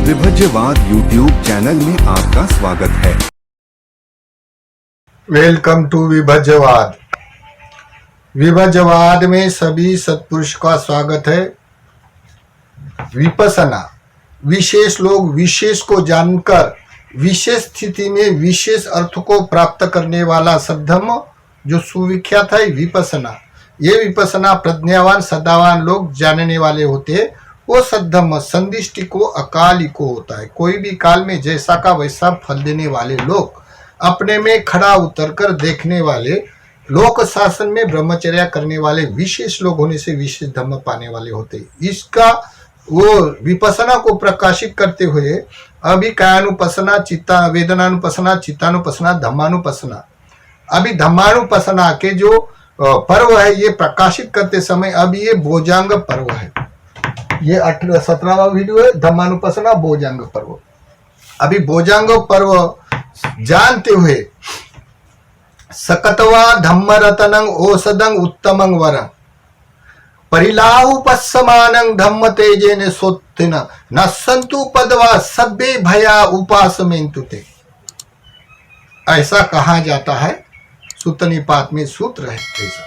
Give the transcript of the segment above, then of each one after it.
विभज्यवाद YouTube channel में आपका स्वागत है। Welcome to विभज्यवाद। विभज्यवाद में सभी सत्पुरुष का स्वागत है। विपसना, विशेष लोग विशेष को जानकर विशेष स्थिति में विशेष अर्थ को प्राप्त करने वाला सद्धर्म जो सुविख्यात है विपसना। ये विपसना प्रज्ञावान सदावान लोग जानने वाले होते हैं। वो सद्धर्म संदिष्टि को अकाली को होता है। कोई भी काल में जैसा का वैसा फल देने वाले लोग, अपने में खड़ा उतरकर देखने वाले, लोक शासन में ब्रह्मचर्या करने वाले विशेष लोग होने से विशेष धर्म पाने वाले होते हैं। इसका वो विपसना को प्रकाशित करते हुए अभी कायानुपसना, चित्ता वेदनानुपसना, चित्तानुपसना, धम्मानुपसना, अभी धम्मानुपसना के जो पर्व है ये प्रकाशित करते समय अभी ये भोजांग पर्व है। ये 17वां वीडियो है, धम्मानुपसना भोजांग पर्व। अभी भोजांग पर्व जानते हुए सकतवा धम्मरतनं औषधं उत्तमं वरं परिलाहुपस्समानं धम्म तेजेन सोत्थिन न संतु पदवा सभ्ये भया उपासमेन्तु ते। ऐसा कहा जाता है, सूत्र निपात में सूत्र है ऐसा।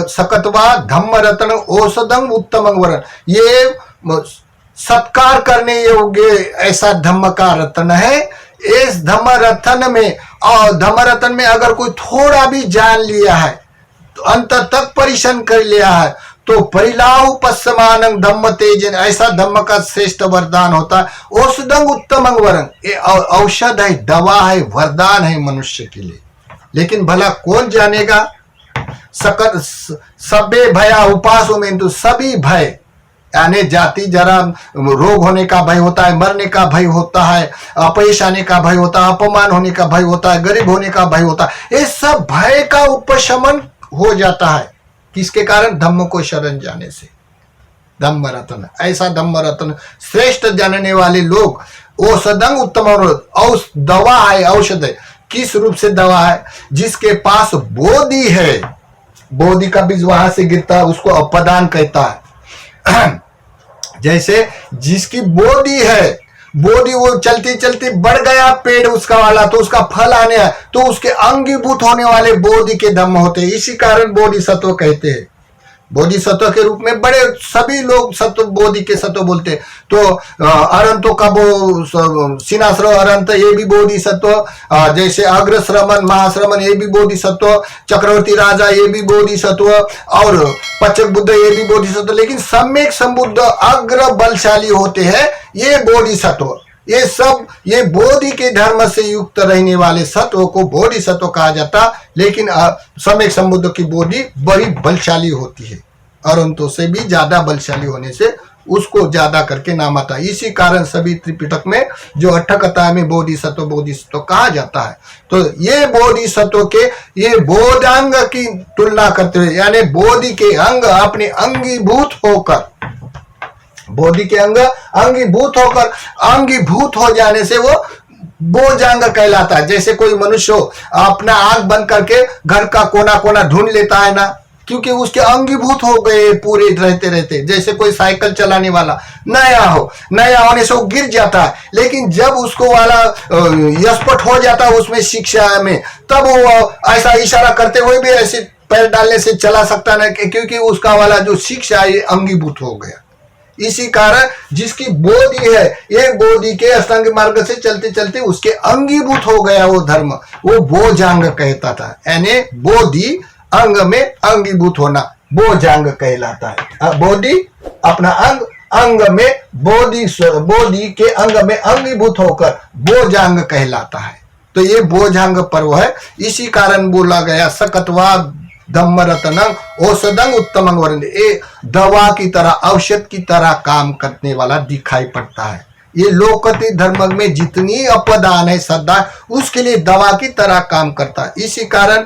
सकतवा धम्म रतन औषधं उत्तमं वरं, ये सत्कार करने योग्य ऐसा धम्म का रत्न है। इस धम्म रत्न में और धम्म रत्न में अगर कोई थोड़ा भी जान लिया है तो अंत तक परिश्रम कर लिया है तो परिलाहु पश्यमानं धम्म तेजन, ऐसा धम्म का श्रेष्ठ वरदान होता है। औषधं उत्तमं वरं, ये औषध है, दवा है, वरदान है मनुष्य के लिए। लेकिन भला कौन जानेगा? सभ्य भया उपासो में, तो सभी भय यानी जाति जरा रोग होने का भय होता है, मरने का भय होता है, अपयश आने का भय होता है, अपमान होने का भय होता है, गरीब होने का भय होता है। ये सब भय का उपशमन हो जाता है किसके कारण? धम्म को शरण जाने से। धम्म रत्न, ऐसा धम्म रत्न श्रेष्ठ जानने वाले लोग औषधं उत्तम, दवा है, औषध है। किस रूप से दवा है? जिसके पास बोधि है, बोधि का बीज वहां से गिरता है उसको अपदान कहता है। जैसे जिसकी बोधि है, बोधि वो चलती चलती बढ़ गया पेड़ उसका वाला, तो उसका फल आने है, तो उसके अंगीभूत होने वाले बोधि के धम्म होते हैं। इसी कारण बोधिसत्व कहते हैं। बोधिसत्व के रूप में बड़े सभी लोग सत्व बोधि के सत्व बोलते हैं। तो अरंतो का सिनाश्रव अरंत ये भी बोधिसत्व, जैसे अग्रश्रमण महाश्रमण ये भी बोधिसत्व, चक्रवर्ती राजा ये भी बोधिसत्व, और पचक बुद्ध ये भी बोधिसत्व। लेकिन सम्यक संबुद्ध अग्र बलशाली होते हैं ये बोधिसत्व। ये सब ये बोधि के धर्म से युक्त रहने वाले सत्व को बोधिसत्व कहा जाता। लेकिन सम्यक संबुद्ध की बोधि बड़ी बलशाली होती है, अरंतों से भी ज्यादा बलशाली होने से उसको ज्यादा करके नाम आता है। इसी कारण सभी त्रिपिटक में जो अट्ठकथा में बोधिसत्व कहा जाता है। तो ये बोधिसत्व के ये बोधांग की तुलना करते हुए, यानी बोधि के अंग अपने अंगीभूत होकर, बोधि के अंग अंगीभूत हो जाने से वो बोधांग कहलाता है। जैसे कोई मनुष्य अपना आंख बंद करके घर का कोना कोना ढूंढ लेता है ना, क्योंकि उसके अंगीभूत हो गए पूरे रहते रहते। जैसे कोई साइकिल चलाने वाला नया होने से वो गिर जाता है, लेकिन जब उसको वाला यशपट हो जाता है उसमें शिक्षा में, तब वो ऐसा इशारा करते हुए भी ऐसे पैर डालने से चला सकता ना, क्योंकि उसका वाला जो शिक्षा है अंगीभूत हो गया। इसी कारण जिसकी बोधि है, ये बोधि के अष्टांग मार्ग से चलते चलते उसके अंगीभूत हो गया वो धर्म, वो बोधांग कहता था। यानी बोधि अंग में अंगीभूत होना बोधांग कहलाता है। बोधि अपना अंग में बोधि के अंग में अंगीभूत होकर बोधांग कहलाता है। तो ये बोधांग पर्व है। इसी कारण बोला गया सकतवा धम्म रत्नं औषधं उत्तमं वरं, ये दवा की तरह, औषध की तरह काम करने वाला दिखाई पड़ता है। ये लोकति धर्म में जितनी अपदान है श्रद्धा, उसके लिए दवा की तरह काम करता है। इसी कारण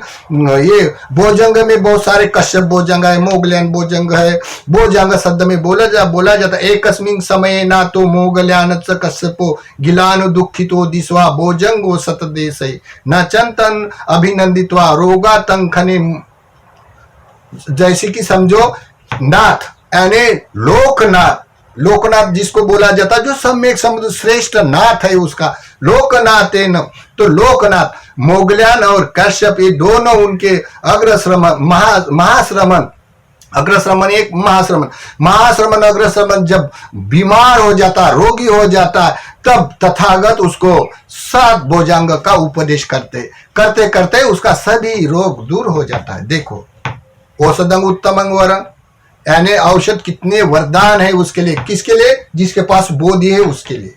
ये भोजंग में बहुत सारे कश्यप भोजंग है, मोगल्यान भोजंग है। भोजंग शब्द में बोला जाता है एकस्मिन् समये ना तो मोगल्यान च कश्यपो गिलान दुखितो दिस्वा भोजंगो सतदेशे न चंतन अभिनंदित्वा रोगातंखने। जैसे कि समझो नाथ यानी लोकनाथ, लोकनाथ जिसको बोला जाता है, जो सम्यक समुद्र श्रेष्ठ नाथ है उसका, लोकनाथ है न। तो लोकनाथ, मोगल्यान और कश्यप ये दोनों उनके अग्रश्रमण महाश्रमण, अग्रश्रमण एक महाश्रमण अग्रश्रमण जब बीमार हो जाता है, रोगी हो जाता है, तब तथागत उसको 7 भुजंग का उपदेश करते करते उसका सभी रोग दूर हो जाता है। देखो, औषधं उत्तमं वरं, यानी औषध कितने वरदान है उसके लिए, किसके लिए? जिसके पास बोधि है उसके लिए।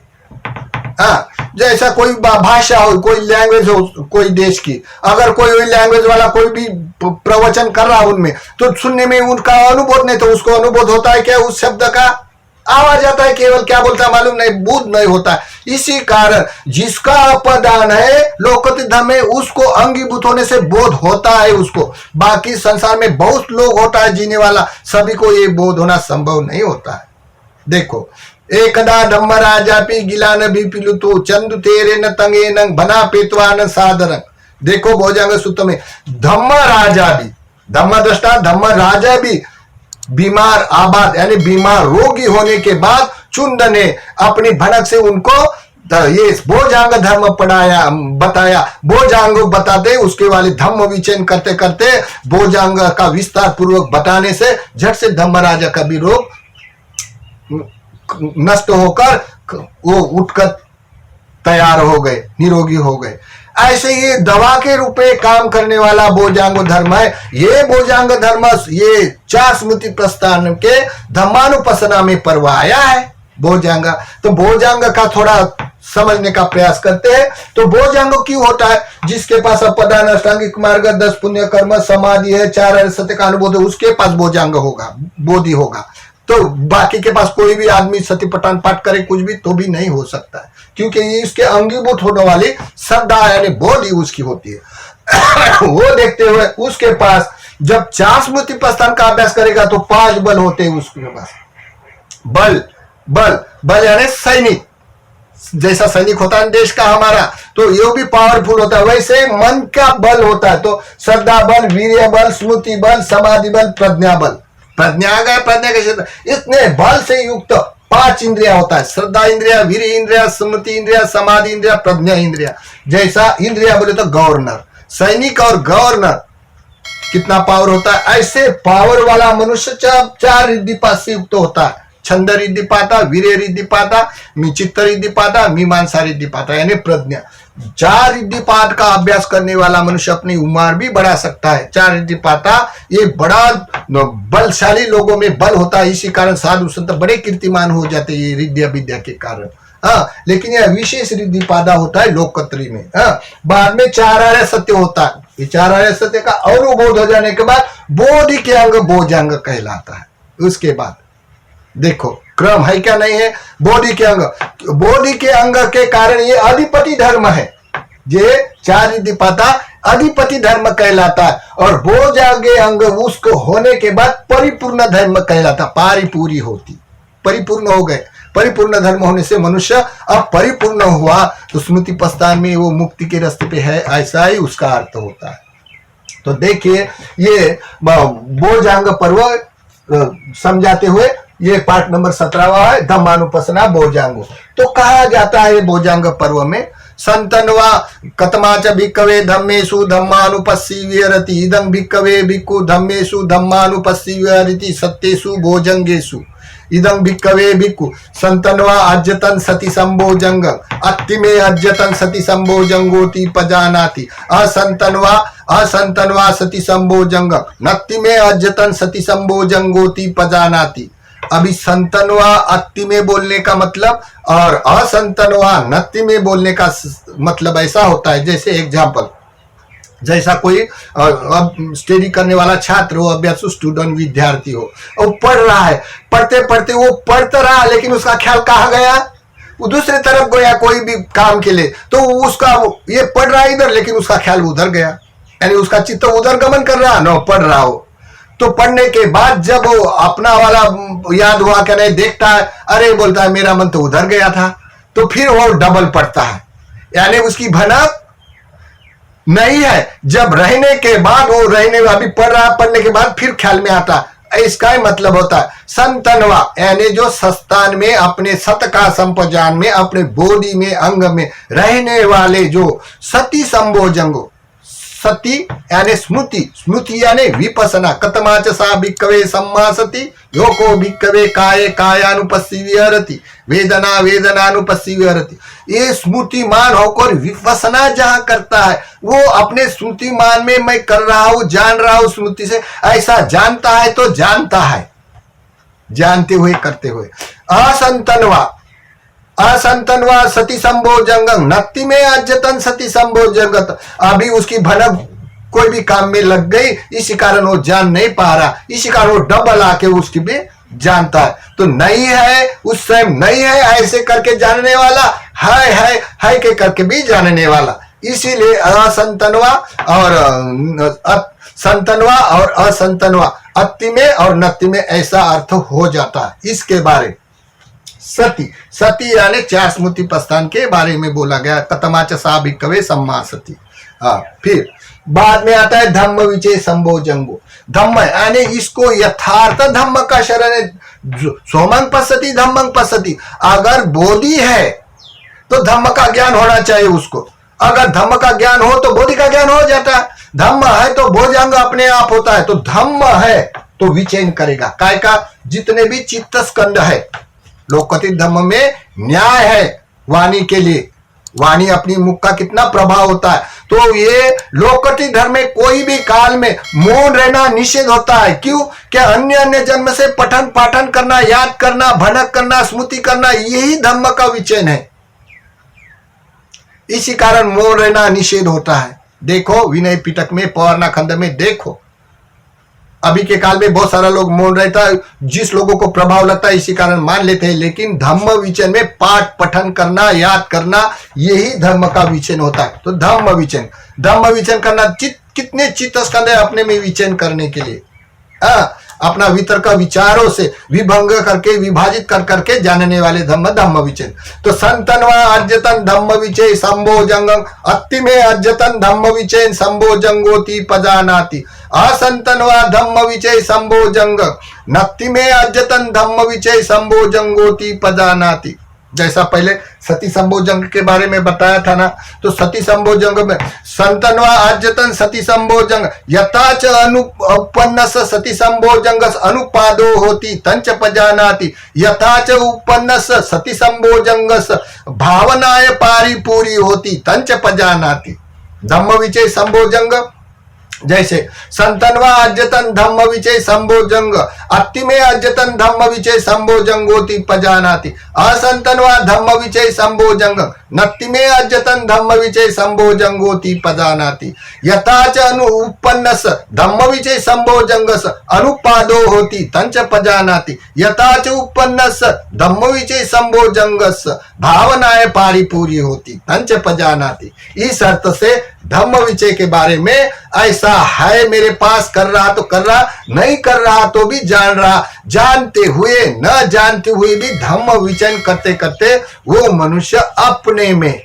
हाँ, जैसा कोई भाषा हो, कोई लैंग्वेज हो कोई देश की, अगर कोई लैंग्वेज वाला कोई भी प्रवचन कर रहा उनमें, तो सुनने में उनका अनुभव नहीं, तो उसको अनुभव होता है क्या? उस शब्द का आवाज आता है, केवल क्या बोलता है मालूम नहीं, बोध नहीं होता है। इसी कारण जिसका अपदान है लोकोत्तम धाम में, उसको अंगीभूत होने से बोध होता है उसको। बाकी संसार में बहुत लोग होता है जीने वाला, सभी को ये बोध होना संभव नहीं होता है। देखो, एकदा धम्म राजा पी गिलान भी पिलुतो चंदु तेरे न तंगे न बना पेतवा न सादरंग। देखो भोजंग सूत्र में, धम्म राजा भी, धम्म दृष्टा धम्म राजा भी बीमार आबाद यानी बीमार रोगी होने के बाद चुंद ने अपनी भनक से उनको ये भोजांग धर्म पढ़ाया, बताया। भोजांग बताते उसके वाले धम्म विचयन करते करते भोजांग का विस्तार पूर्वक बताने से झट से धम्म राजा का भी रोग नष्ट होकर वो उठकर तैयार हो गए, निरोगी हो गए। ऐसे ये दवा के रूप में काम करने वाला भोजांग धर्म है। ये भोजांग धर्म ये 4 स्मृति प्रस्थान के धम्मानुपसना में परवाया है भोजांग। तो भोजांग का थोड़ा समझने का प्रयास करते हैं। तो भोजांग क्यों होता है? जिसके पास अपदान, अष्टांगिक मार्ग, 10 पुण्य कर्म, समाधि है, 4 आर्य सत्य का अनुभव है, उसके पास भोजांग होगा, बोधि होगा। तो बाकी के पास कोई भी आदमी सतीपटान पाठ करे कुछ भी तो भी नहीं हो सकता है, क्योंकि ये इसके अंगीभूत होने वाली श्रद्धा यानी बोधि उसकी होती है। वो देखते हुए उसके पास जब 4 स्मृति प्रस्थान का अभ्यास करेगा तो 5 बल होते हैं उसके पास। बल बल बल यानी सैनिक, जैसा सैनिक होता है देश का हमारा, तो ये भी पावरफुल होता है, वैसे मन का बल होता है। तो श्रद्धा बल, वीर्य बल, स्मृति बल, समाधि बल, प्रज्ञा बल। प्रज्ञा गए, प्रज्ञा के क्षेत्र, इतने बल से युक्त 5 इंद्रिया होता है, श्रद्धा इंद्रिया, वीर इंद्रिया, स्मृति इंद्रिया, समाधि इंद्रिया, प्रज्ञा इंद्रिया। जैसा इंद्रिया बोले तो गवर्नर, सैनिक और गवर्नर कितना पावर होता है। ऐसे पावर वाला मनुष्य 4 रिद्धिपात से युक्त होता है। छंद रिद्धिपाता, वीर्य रिद्धिपाता, चित्त रिद्धिपाता, मीमांसा रिद्धिपाता यानी प्रज्ञा। 4 रिद्धिपात का अभ्यास करने वाला मनुष्य अपनी उम्र भी बढ़ा सकता है। 4 रिद्धिपाता ये बड़ा बलशाली लोगों में बल होता है, इसी कारण साधु संत बड़े कीर्तिमान हो जाते हैं ये रिद्धिया विद्या के कारण। हाँ, लेकिन यह विशेष रिद्धिपादा होता है लोकत्री में। हाँ, बाद में 4 आर्य सत्य होता है। ये 4 आर्य सत्य का अनुभोध हो जाने के बाद बोधि के अंग भोजांग कहलाता है। उसके बाद देखो क्रम है क्या नहीं है। बोधि के अंग, बोधि के अंग के कारण ये अधिपति धर्म है। ये 4 रिद्धिपाता अधिपति धर्म कहलाता है, और भोजांगे अंग उसको होने के बाद परिपूर्ण धर्म कहलाता। पारिपूरी होती, परिपूर्ण हो गए। परिपूर्ण धर्म होने से मनुष्य अब परिपूर्ण हुआ तो स्मृति प्रस्थान में वो मुक्ति के रास्ते पे है, ऐसा ही उसका अर्थ होता है। तो देखिए ये भोजांग पर्व समझाते हुए ये पाठ नंबर 17वां है, धम्मानुपसना भोजांगो। तो कहा जाता है भोजांग पर्व में, संतनवा कतमाच भिक्कवे धम्मेषु धम्मानुपस्सीव्यरति इदं भिक्कवे भिक्खु धम्मेषु धम्मानुपस्सीव्यरति सत्येषु भोजंगेषु इदं भिक्कवे भिक्खु संतनवा अज्जतन सति संभोजंग अत्तिमे अज्जतन सति संभोजंगोति पजानाति असंतनवा सति संभोजंग नत्तिमे अज्जतन सति संभोजंगोति पजानाति। अभी संतनवा अत्ति में बोलने का मतलब और असंतनवा नत्ति में बोलने का मतलब ऐसा होता है, जैसे एग्जाम्पल, जैसा कोई अब स्टडी करने वाला छात्र हो, अभ्यासु स्टूडेंट विद्यार्थी हो, वो पढ़ रहा है, पढ़ते पढ़ते वो पढ़ता रहा लेकिन उसका ख्याल कहाँ गया? वो दूसरी तरफ गया कोई भी काम के लिए, तो उसका ये पढ़ रहा है इधर लेकिन उसका ख्याल उधर गया, यानी उसका चित्त उधर गमन कर रहा न पढ़ रहा हो। तो पढ़ने के बाद जब वो अपना वाला याद हुआ क्या नहीं देखता है, अरे बोलता है मेरा मन तो उधर गया था, तो फिर वो डबल पढ़ता है, यानी उसकी भनक नहीं है। जब रहने के बाद वो रहने अभी पढ़ रहा, पढ़ने के बाद फिर ख्याल में आता इसका ही मतलब होता है संतनवा, यानी जो सस्तान में अपने सत का संपजान में अपने बॉडी में अंग में रहने वाले जो सती संभोजंगो, सती यानी स्मृति, स्मृति यानी विपसना, कतमाच सा भिक्कवे सम्मा सती योको भिक्कवे काये कायानुपस्सी विहरति वेदना वेदनानुपस्सी विहरति। ये स्मृतिमान होकर विपसना जहां करता है वो अपने स्मृतिमान में मैं कर रहा हूं, जान रहा हूं स्मृति से, ऐसा जानता है तो जानता है, जानते हुए करते हुए। असंतनवा, असंतनवा सती संभोजंगं नत्ति में अज्जतन सती संभोजंगत, अभी उसकी भनक कोई भी काम में लग गई, इसी कारण वो जान नहीं पा रहा, इसी कारण वो डबल आके उसकी भी जानता है। तो नहीं है उस समय नहीं है ऐसे करके जानने वाला, है के करके भी जानने वाला। इसीलिए असंतनवा और संतनवा और असंतनवा, अति में और नत्ति में ऐसा अर्थ हो जाता है। इसके बारे सती, सती यानी चार स्मृति प्रस्थान के बारे में बोला गया, कतमाच सा भिक्कवे सम्मा सती। फिर बाद में आता है धम्म विचय संभोजंगो, धम्म यानी इसको यथार्थ धम्म का शरण है, सोमंग पश्यति धम्मंग पश्यति। अगर बोधि है तो धम्म का ज्ञान होना चाहिए उसको, अगर धम्म का ज्ञान हो तो बोधि का ज्ञान हो जाता है, धम्म है तो भोजंग अपने आप होता है। तो धम्म है तो विचयन करेगा, काय का जितने भी चित्त स्कंद है, लोकथित धम्म में न्याय है वाणी के लिए, वाणी अपनी मुख का कितना प्रभाव होता है। तो ये लोकथित धर्म में कोई भी काल में मौन रहना निषेध होता है। क्यों? क्या अन्य अन्य जन्म से पठन पाठन करना, याद करना, भनक करना, स्मृति करना, यही धम्म का विचयन है। इसी कारण मौन रहना निषेध होता है। देखो विनय पिटक में, पौर्णा खंड में देखो, अभी के काल में बहुत सारा लोग मौन रहता है, जिस लोगों को प्रभाव लगता है इसी कारण मान लेते हैं, लेकिन धम्म विचयन में पाठ पठन करना, याद करना, यही धर्म का विचयन होता है। तो धम्म विचयन, धम्म विचयन करना, कितने चित्त स्कंध है अपने में विचयन करने के लिए, अपना वितर्क विचारों से विभंग करके विभाजित कर करके जानने वाले धम्म, धम्म विचयन। तो संतनवा अज्जतन धम्म विचय संभोजंगं, अति में अज्जतन धम्म विचय संभोजंगोति पजानाति, असंतनवा धम्म विचय संभोजंग नत्ति में अज्जतन धम्म विचय संभोजंगोति पजानाति। जैसा पहले सती संभोजंग के बारे में बताया था ना, तो सती संभोजंग में संतनवा अज्जतन सती संभोजंग यथाच अनुपन्न सती संभोजंग अनुपादो होती तंच पजानाति, यथाच उपन्न सती संभोजंग भावनाय पारिपूरी होती तंच पजानाति। धम्म विचय संभोजंग जैसे संतनवा अज्जतन धम्म विचय संभोजंग अति में अज्जतन धम्म विचय संभोजंगोति पजानाति, असंतनवा धम्म विचय संभोजंग नत्ति में अज्जतन धम्म विचय संभोजंगोति पजानाति, यथाच अनु उपन्नस धम्म विचय संभोजंगस अनुपादो होती तंच पजानाति, यथाच उपन्नस धम्म विचय संभोजंगस भावनाएं पारिपूरी होती तंच पजानाति। इस अर्थ से धम्म विचय के बारे में ऐसा है, मेरे पास कर रहा तो कर रहा, नहीं कर रहा तो भी जान रहा, जानते हुए न जानते हुए भी धम्म विचयन करते करते वो मनुष्य अपने में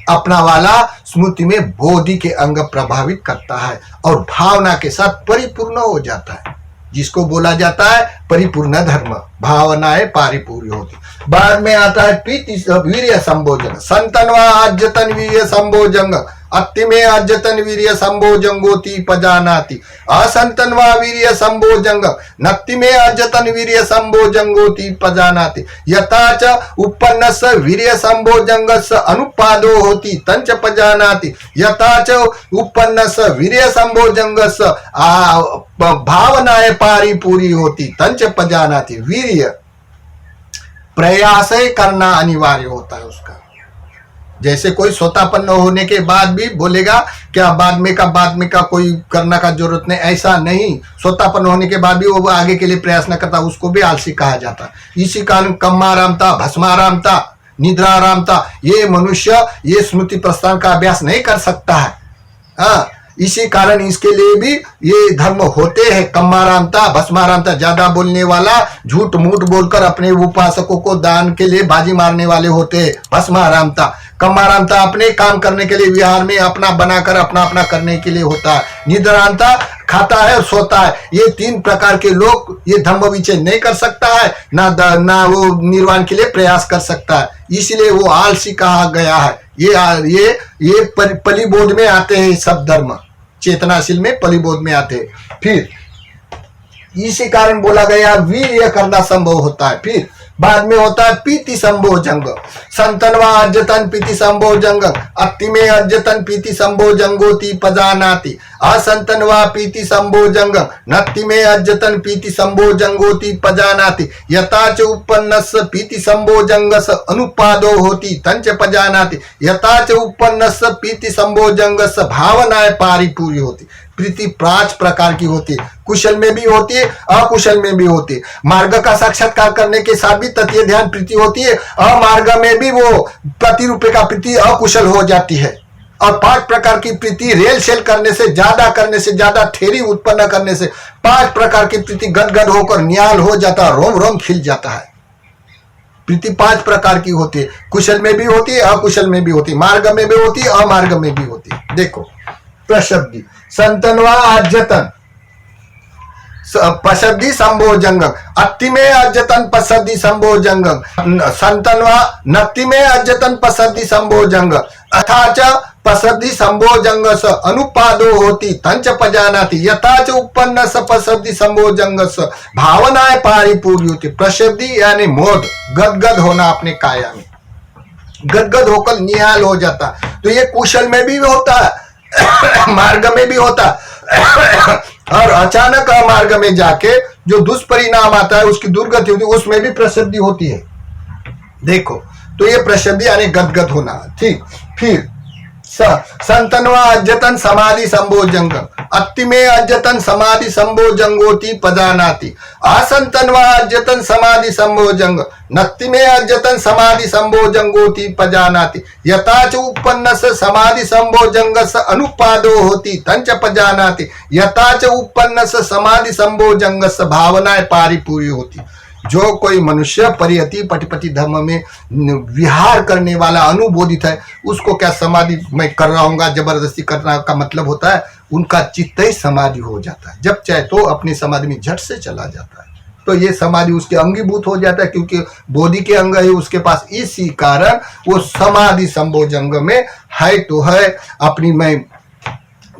अपना वाला स्मृति में बोधि के अंग प्रभावित करता है और भावना के साथ परिपूर्ण हो जाता है, जिसको बोला जाता है परिपूर्ण धर्म, भावनाएं परिपूरी होती। बाद में आता है वीर्य संभोजन, संतनवा अज्जतन वीर्य संभोजंग अति में अज्जतन वीर्य संभोजंगोति पजानाति, असंतनवा वीर्य संभोजंग नत्ति में अज्जतन वीर्य संभोजंगोति पजानाति, यथाच उपन्नस वीर्य संभोजंगस अनुपादो होती तंच पजानाति, यथाच उपन्नस वीर्य संभोजंगस भावनाएं पारिपूरी होती तंच पजानाति। वीर्य प्रयास करना अनिवार्य होता है उसका, जैसे कोई सोतापन्न होने के बाद भी बोलेगा क्या बाद में का कोई करना का जरूरत नहीं, ऐसा नहीं, सोतापन्न होने के बाद भी वो आगे के लिए प्रयास न करता, उसको भी आलसी कहा जाता। इसी कारण कम्मारामता, भस्मारामता, निद्रारामता, ये मनुष्य ये स्मृति प्रस्थान का अभ्यास नहीं कर सकता है। इसी कारण इसके लिए भी ये धर्म होते हैं, कम्मारामता, भस्मारामता, ज्यादा बोलने वाला, झूठ मूठ बोलकर अपने उपासकों को दान के लिए बाजी मारने वाले होते हैं, भस्मारामता। कमारांता अपने काम करने के लिए, विहार में अपना बनाकर अपना अपना करने के लिए होता है। निद्रांता खाता है और सोता है। ये 3 प्रकार के लोग ये धम्म विचय नहीं कर सकता है, ना वो निर्वाण के लिए प्रयास कर सकता है, इसलिए वो आलसी कहा गया है। ये पलिबोध में आते हैं सब धर्म, चेतनाशील में पलिबोध में आते हैं। फिर इसी कारण बोला गया वीर्य करना संभव होता है। फिर बाद में होता है पीति संभोजंग, संतनवा अज्जतन पीति संभोजंग, अति में अज्जतन पीति संभोजंगोति पजानाति, असंतनवा पीति संभोजंग, नत्ति में अज्जतन पीति संभोजंगोति पजानाति, यथाच उत्पन्नस्य पीति संभोजंगस अनुपादो होति तंच पजानाति, यथाच उपन्नस्य पीति संभोजंगस भावनाएं पारिपूरी होती। प्रीति 5 प्रकार की होती है, कुशल में भी होती है, अकुशल में भी होती है। मार्ग का साक्षात्कार करने के साथ भी ततीय ध्यान प्रीति होती है, अमार्ग में भी वो प्रतिरूपे का प्रीति अकुशल हो जाती है। और 5 प्रकार की प्रीति रेल सेल करने से ज्यादा थेरी उत्पन्न करने से 5 प्रकार की प्रीति गदगद होकर निहाल हो जाता है, रोम रोम खिल जाता है। प्रीति 5 प्रकार की होती है, कुशल में भी होती है, अकुशल में भी होती है, मार्ग में भी होती है, अमार्ग में भी होती है। देखो प्रशब्दी, संतनवा अज्जतन पशब्दी संभोजंग, अति में अज्जतन पशब्दी संभोजंग, संतनवा नत्ति में अज्जतन पशब्दी संभोजंग, अथाच पशब्दी संभोजंग स अनुपादो होती तंच पजानाति, यथाच उपन्न स पशब्दी संभोजंग स भावनाएं पारिपूरी होती। प्रशब्दी यानी मोद, गदगद होना अपने काया में, गदगद होकर निहाल हो जाता। तो ये कुशल में भी होता है, मार्ग में भी होता और अचानक मार्ग में जाके जो दुष्परिणाम आता है, उसकी दुर्गति होती है, उसमें भी प्रसिद्धि होती है। देखो तो ये प्रसिद्धि यानी गदगद होना। ठीक, फिर संतनवा अज्जतन समाधि संभोजंग, अति में अज्जतन समाधि संभोजंगोति पजानाति, असंतनवा अज्जतन समाधि संभोजंग, नत्ति में अज्जतन समाधि संभोजंगोति पजानाति, यथाच उपन्न समाधि संभोजंग अनुपादो होती तंच पजानाति, यथाच उपन्न समाधि संभोजंग भावनाएं पारिपूरी होती। जो कोई मनुष्य परियति पटिपति धर्म में विहार करने वाला अनुबोधित है, उसको क्या समाधि मैं कर रहा हूँ जबरदस्ती करना का मतलब होता है, उनका चित्त ही समाधि हो जाता है। जब चाहे तो अपनी समाधि में झट से चला जाता है। तो ये समाधि उसके अंगीभूत हो जाता है, क्योंकि बोधि के अंग है उसके पास, इसी कारण वो समाधि संभोजंग में है। तो है अपनी मैं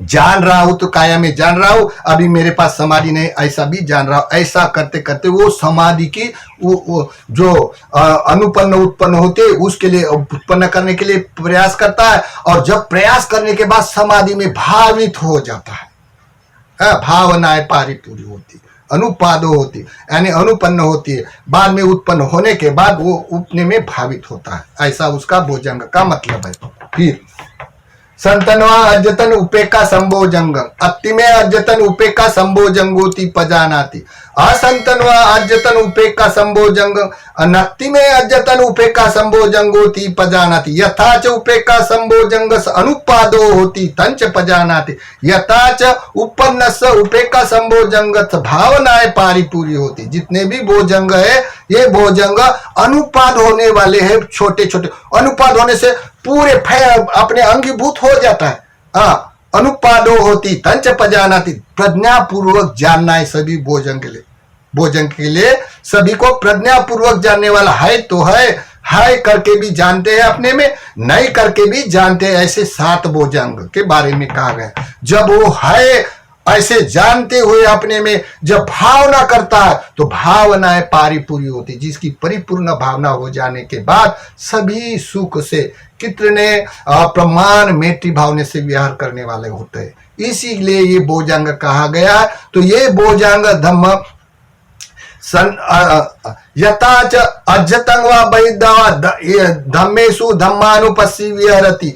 जान रहा हूं तो काया में जान रहा हूं, अभी मेरे पास समाधि नहीं, ऐसा भी जान रहा हूं। ऐसा करते करते वो समाधि की वो जो अनुपन्न उत्पन्न होते उसके लिए उत्पन्न करने के लिए प्रयास करता है, और जब प्रयास करने के बाद समाधि में भावित हो जाता है, भावनाएं पारिपूरी होती, अनुपादो होती यानी अनुपन्न होती है, बाद में उत्पन्न होने के बाद वो अपने में भावित होता है। ऐसा उसका भोजंग का मतलब है। फिर संतनवा अज्जतन उपेक्षा संभोजंग, अति में अज्जतन उपेक्षा संभोजंगोति पजानाति, असंतनवा अज्जतन उपेक्षा संभोजंग, नत्ति में अज्जतन उपेक्षा संभोजंगोति पजानाति, यथाच उपेक्षा संभोजंग अनुपादो होती तंच पजानाति, यथाच उपन्नस्य उपेक्षा संभोजंग भावनाएं पारिपूरी होती। जितने भी भोजंग है ये भोजंग अनुपाद होने वाले हैं, छोटे छोटे अनुपाद होने से पूरे अपने अंगीभूत हो जाता है। अनुपादो होती तंच पजानाति, प्रज्ञा पूर्वक जानना है सभी भोजन के लिए। भोजन के लिए सभी को प्रज्ञा पूर्वक जानने वाला है तो है करके भी जानते हैं, अपने में नहीं करके भी जानते हैं। ऐसे 7 भोजंग के बारे में कहा गया। जब वो है ऐसे जानते हुए अपने में जब भावना करता है तो भावनाएं पारिपूरी होती, जिसकी परिपूर्ण भावना हो जाने के बाद सभी सुख से कितने प्रमाण मेटी भावने से विहार करने वाले होते हैं। इसीलिए ये भोजंग कहा गया। तो ये भोजंग धम्म यथाच अज्जतं वा बहिर्दवा धम्मेषु धम्मानुपस्सी विहरति,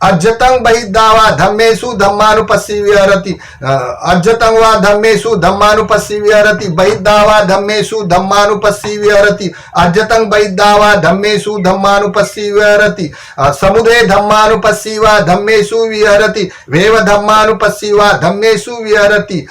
अज्जतं बहिर्दवा धम्मेषु धम्मानुपस्सी विहरति, अज्जतं वा धम्मेषु धम्मानुपस्सी विहरति, बहिर्दवा धम्मेषु धम्मानुपस्सी विहरति, अज्जतं बहिर्दवा धम्मेषु धम्मानुपस्सी विहरति, समुद्रे धम्मानुपस्सी वा धम्मेषु विहरति, वेव धम्मानुपस्सी वा धम्मेषु विहरति,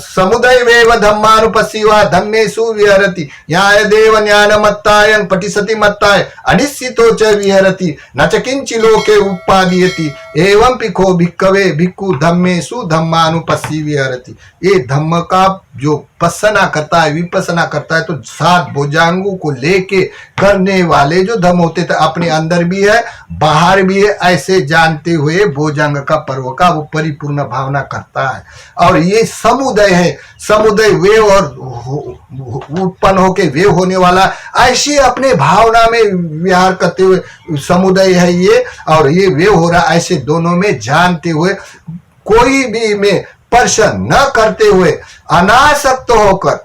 समुद्रे वेव धम्मानुपस्सी वा धम्मेषु विहरति यहाँ देव ज्ञानमत्ताय पटिसति मत्ताय अनिश्चितो च विहरति न च किंचि लोके उपादीयति एवं पिखो भिक्खवे भिक्खु धम्मेषु धम्मानुपस्सी विहरति। ये धम्म का जो पसना करता है, विपसना करता है, तो 7 भुजांगों को लेके करने वाले जो धम्म होते थे अपने अंदर भी है बाहर भी है, ऐसे जानते हुए भुजांग का पर्व का वो परिपूर्ण भावना करता है। और ये समुदय है, समुदय वे और उत्पन्न होके वे होने वाला, ऐसी अपने भावना में विहार करते हुए समुदय है ये और ये वे हो रहा, ऐसे दोनों में जानते हुए कोई भी में स्पर्श न करते हुए अनासक्त होकर,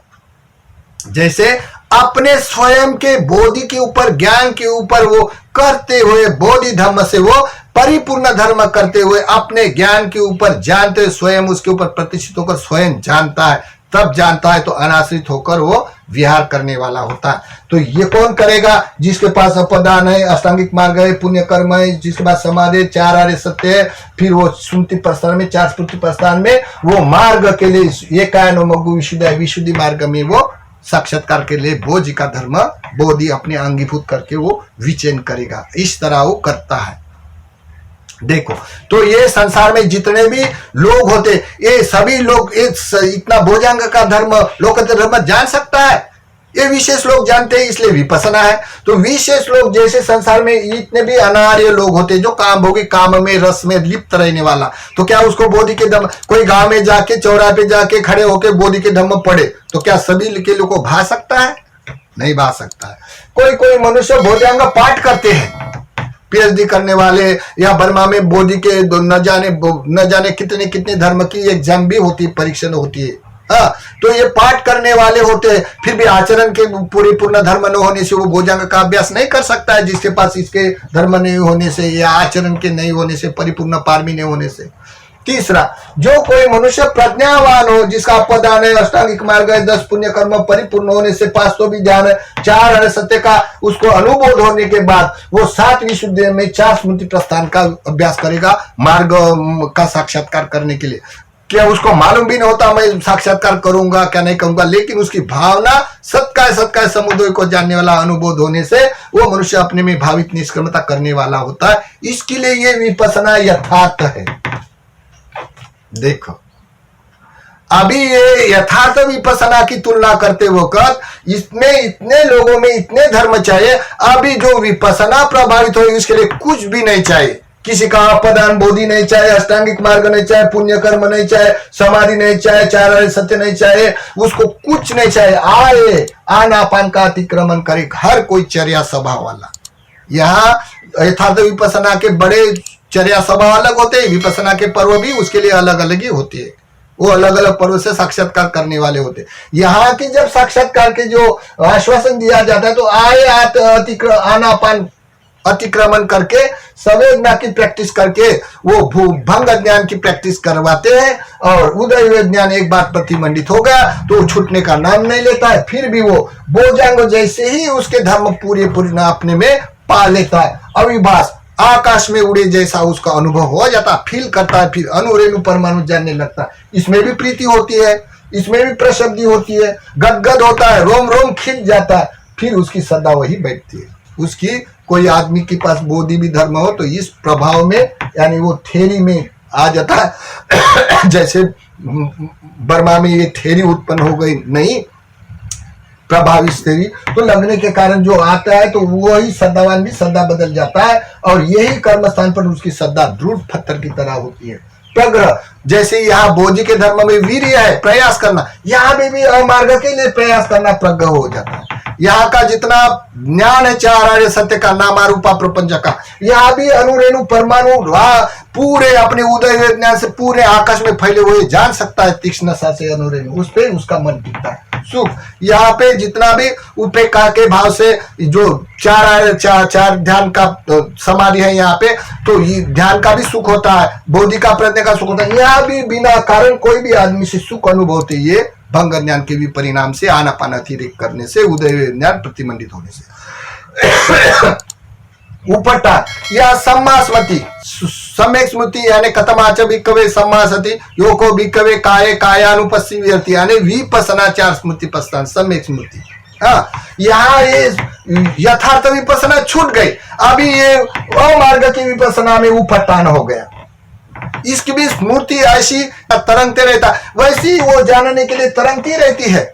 जैसे अपने स्वयं के बोधि के ऊपर ज्ञान के ऊपर वो करते हुए बोधि धर्म से वो परिपूर्ण धर्म करते हुए अपने ज्ञान के ऊपर जानते हुए स्वयं उसके ऊपर प्रतिष्ठित होकर स्वयं जानता है, तब जानता है तो अनाश्रित होकर वो विहार करने वाला होता है। तो ये कौन करेगा? जिसके पास अपदान है, अष्टांगिक मार्ग है, पुण्य कर्म है, जिसके पास समाधि, 4 आर्य सत्य है, फिर वो सुमति प्रस्थान में 4 स्फूर्ति प्रस्थान में वो मार्ग के लिए एकायनो मग्गु विशुद्धि मार्ग में वो साक्षात्कार के लिए बोधि का धर्म बोधि अपने अंगीभूत करके वो विचयन करेगा। इस तरह वो करता है। देखो तो ये संसार में जितने भी लोग होते ये सभी लोग इतना भुजंग का धर्म लोकत्र धर्म जान सकता है, ये विशेष लोग जानते हैं, इसलिए विपसना है। तो विशेष लोग जैसे संसार में इतने भी अनार्य लोग होते जो काम भोगी काम में रस में लिप्त रहने वाला, तो क्या उसको बोधि के धम्म कोई गांव में जाके चौराहे पे जाके खड़े होके बोधि के धम्म पढ़े तो क्या सभी के लोग को भा सकता है? नहीं भा सकता है। कोई कोई मनुष्य भुजंग पाठ करते हैं, पीएचडी करने वाले या बर्मा में बोधि के न जाने कितने कितने धर्म की एग्जाम भी होती है, परीक्षा होती है। हाँ, तो ये पाठ करने वाले होते हैं, फिर भी आचरण के पूर्ण धर्म न होने से वो भुजंग का अभ्यास नहीं कर सकता है, जिसके पास इसके धर्म नहीं होने से या आचरण के नहीं होने से, परिपूर्ण पारमी नहीं होने से। तीसरा, जो कोई मनुष्य प्रज्ञावान हो, जिसका अपदान है, अष्टांगिक मार्ग है, 10 पुण्य कर्म परिपूर्ण होने से 5 भी ज्ञान है, 4 आर्य सत्य का उसको अनुभव होने के बाद वो 7 विशुद्धि में 4 स्मृति प्रस्थान का अभ्यास करेगा मार्ग का साक्षात्कार करने के लिए। क्या उसको मालूम भी नहीं होता मैं साक्षात्कार करूंगा क्या नहीं करूंगा, लेकिन उसकी भावना सत्य समुदाय को जानने वाला अनुभव होने से वो मनुष्य अपने में भावित निष्क्रमता करने वाला होता है। इसके लिए ये विपसना यथार्थ है। देखो अभी ये यथार्थ विपसना की तुलना करते वक्त इसमें इतने लोगों में इतने धर्म चाहिए, अभी जो विपसना प्रभावित हो इसके लिए कुछ भी नहीं चाहिए। किसी का अपदान बोधि नहीं चाहिए, अष्टांगिक मार्ग नहीं चाहिए, पुण्य कर्म नहीं चाहिए, समाधि नहीं चाहिए, 4 आर्य सत्य नहीं चाहिए, उसको कुछ नहीं चाहिए। आए आनापान का अतिक्रमण करे हर कोई चर्या स्वभाव वाला। यहाँ यथार्थ विपसना के बड़े चर्या स्वभाव अलग होते हैं, विपसना के पर्व भी उसके लिए अलग अलग ही होती है, वो अलग अलग पर्व से साक्षात्कार करने वाले होते हैं। यहाँ की जब साक्षात्कार के जो आश्वासन दिया जाता है तो आए आनापान अतिक्रमण करके संवेदना की प्रैक्टिस करके वो भंग ज्ञान की प्रैक्टिस करवाते हैं, और उदय ज्ञान एक बार प्रतिमंडित हो गया तो छूटने का नाम नहीं लेता है। फिर भी वो बोजांग जैसे ही उसके धर्म पूरे अपने में पा लेता है, अविभास आकाश में उड़े जैसा उसका अनुभव हो जाता है, फील करता है, फिर अणुरेणु परमाणु जानने लगता है। इसमें भी प्रीति होती है, इसमें भी प्रशब्दी होती है, गदगद होता है, रोम रोम खिंच जाता है, फिर उसकी सदा वही बैठती है। उसकी कोई आदमी के पास बोधि भी धर्म हो तो इस प्रभाव में यानी वो थेरी में आ जाता है। जैसे बर्मा में ये थेरी उत्पन्न हो गई नहीं प्रभावित थेरी, तो लगने के कारण जो आता है तो वही सद्दावान भी सद्दा बदल जाता है, और यही कर्म स्थान पर उसकी सद्दा दृढ़ पत्थर की तरह होती है। प्रग्रह जैसे यहाँ बोधि के धर्म में वीर्य है प्रयास करना, यहाँ भी अमार्ग के लिए प्रयास करना प्रग्रह हो जाता है। यहाँ का जितना ज्ञान है 4 आर्य सत्य का, नामारूपा प्रपंच का, यहाँ भी अणुरेणु परमाणु पूरे अपने उदय ज्ञान से पूरे आकाश में फैले हुए जान सकता है तीक्ष्णता से अणुरेणु, उस पे उसका मन टिकता है। सुख यहाँ पे जितना भी उपेक्षा के भाव से जो 4 ध्यान का समाधि है यहाँ पे, तो ये ध्यान का भी सुख होता है, बोधि का प्रज्ञा का सुख होता है। यहाँ भी बिना कारण कोई भी आदमी से सुख अनुभव होते, ये भंग ज्ञान के भी परिणाम से आनापान अतिरेक करने से, उदय ज्ञान प्रतिमंडित होने से। उपटा या सम्मा स्मृति, सम्यक स्मृति यानी कथमाच भिक्खवे सम्मा सति योको भिक्खवे काये कायानुपस्थिति यानी विपස්සनाचार स्मृति पस्तान सम्यक स्मृति। हाँ, यहाँ ये यथार्थ विपස්සना छूट गई, अभी ये अमार्ग की विपස්සना में उपटान हो गया। इसकी भी स्मृति ऐसी तरंगते रहता, वैसी वो जानने के लिए तरंगती रहती है।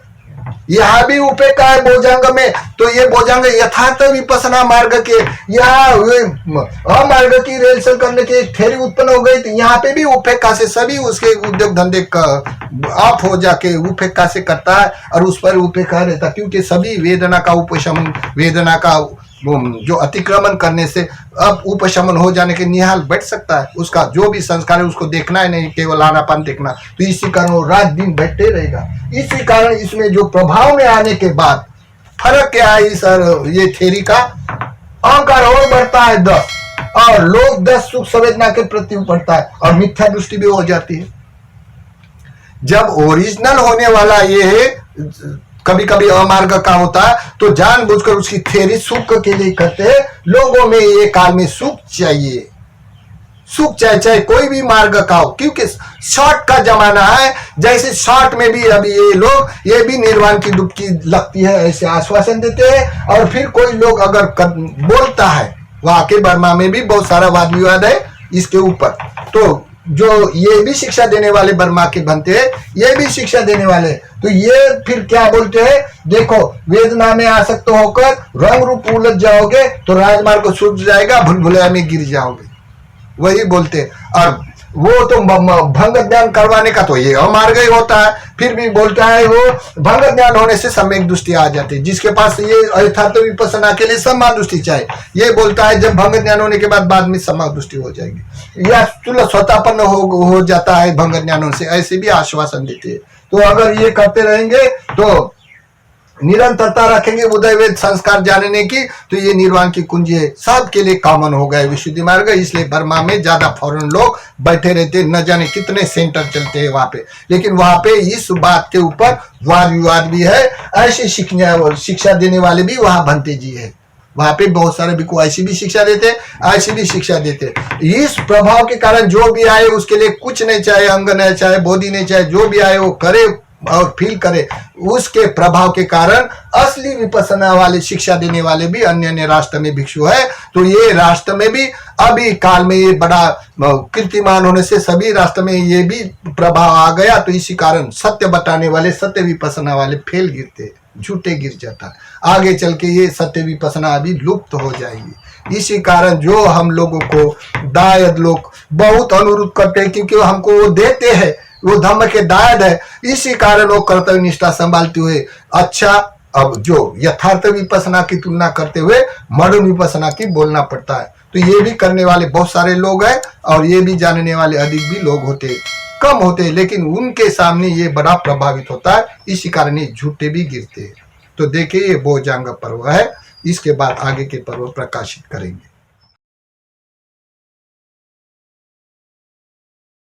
यहाँ भी उपेक्षा है बोजांग में, तो ये बोजांग यथार्थ विपස්සना मार्ग के यहाँ अमार्ग की रेलसन करने की थ्योरी उत्पन्न हो गई। तो यहाँ पे भी उपेक्षा से सभी उसके उद्योग धंधे आप हो जाके उपेक्षा से करता है और उस पर उपेक्षा रहता, क्योंकि सभी वेदना का उपशमन, वेदना का जो अतिक्रमण करने से अब उपशमन हो जाने के निहाल बैठ सकता है। उसका जो भी संस्कार है उसको देखना है, नहीं केवल आनापान देखना। तो इसी कारण वो रात दिन बैठते रहेगा। इसी कारण इसमें जो प्रभाव में आने के बाद फर्क क्या है, इस ये थ्योरी का अहंकार और बढ़ता है 10 और लोग 10 सुख संवेदना के प्रति बढ़ता है और मिथ्या दृष्टि भी हो जाती है। जब ओरिजिनल होने वाला ये है कभी कभी अमार्ग का होता है तो जानबूझकर उसकी थ्योरी सुख के लिए करते हैं। लोगों में ये काल में सुख चाहिए, सुख चाहे कोई भी मार्ग का हो, क्योंकि शॉर्ट का जमाना है। जैसे शॉर्ट में भी अभी ये लोग ये भी निर्वाण की डुबकी लगती है ऐसे आश्वासन देते हैं। और फिर कोई लोग अगर बोलता है, वहां के बर्मा में भी बहुत सारा वाद विवाद है इसके ऊपर, तो जो ये भी शिक्षा देने वाले बर्मा के बनते हैं, ये भी शिक्षा देने वाले, तो ये फिर क्या बोलते हैं, देखो वेदना में आसक्त होकर रंग रूप उलझ जाओगे तो राजमार्ग को छूट जाएगा, भूल भुलैया में गिर जाओगे, वही बोलते। और वो तो भंग ज्ञान करवाने का तो ये अमार्ग ही होता है। फिर भी बोलता है वो भंग ज्ञान होने से सम्यक दृष्टि आ जाती है, जिसके पास ये यथार्थ विपස්සना के लिए सम्मा दृष्टि चाहिए। ये बोलता है जब भंग ज्ञान होने के बाद में सम्मा दृष्टि हो जाएगी या स्वतापन्न हो जाता है भंग ज्ञानों से, ऐसे भी आश्वासन देते हैं। तो अगर ये करते रहेंगे तो निरंतरता रखेंगे उदयवेद संस्कार जानने की, तो ये निर्वाण की कुंजी है, सबके लिए कॉमन हो गए विशुद्धि मार्ग। इसलिए बर्मा में ज्यादा फॉरेन लोग बैठे रहते, न जाने कितने सेंटर चलते हैं वहां पे, लेकिन वहां पे इस बात के ऊपर वाद विवाद भी है। ऐसे शिक्षा देने वाले भी वहां भंते जी है, वहां पे बहुत सारे भिक्षु ऐसी भी शिक्षा देते, ऐसी भी शिक्षा देते। इस प्रभाव के कारण जो भी आए उसके लिए कुछ नहीं चाहे, अंग नहीं चाहे, बोधि नहीं चाहे, जो भी आए वो करे और फील करे। उसके प्रभाव के कारण असली विपස්සना वाले शिक्षा देने वाले भी अन्य अन्य राष्ट्र में भिक्षु है। तो ये राष्ट्र में भी अभी काल में ये बड़ा कीर्तिमान होने से सभी राष्ट्र में ये भी प्रभाव आ गया। तो इसी कारण सत्य बताने वाले, सत्य विपස්සना वाले फेल गिरते, झूठे गिर जाता। आगे चल के ये सत्य विपස්සना अभी लुप्त हो जाएगी। इसी कारण जो हम लोगों को दायद लोग बहुत अनुरोध करते हैं, क्योंकि हमको वो देते हैं, वो धर्म के दायद है। इसी कारण वो कर्तव्य निष्ठा संभालते हुए अच्छा, अब जो यथार्थ विपස්සना की तुलना करते हुए मरण विपස්සना की बोलना पड़ता है। तो ये भी करने वाले बहुत सारे लोग हैं और ये भी जानने वाले अधिक भी लोग होते, कम होते, लेकिन उनके सामने ये बड़ा प्रभावित होता है। इसी कारण ये झूठे भी गिरते हैं। तो देखिए ये बोजांग पर्व है, इसके बाद आगे के पर्व प्रकाशित करेंगे।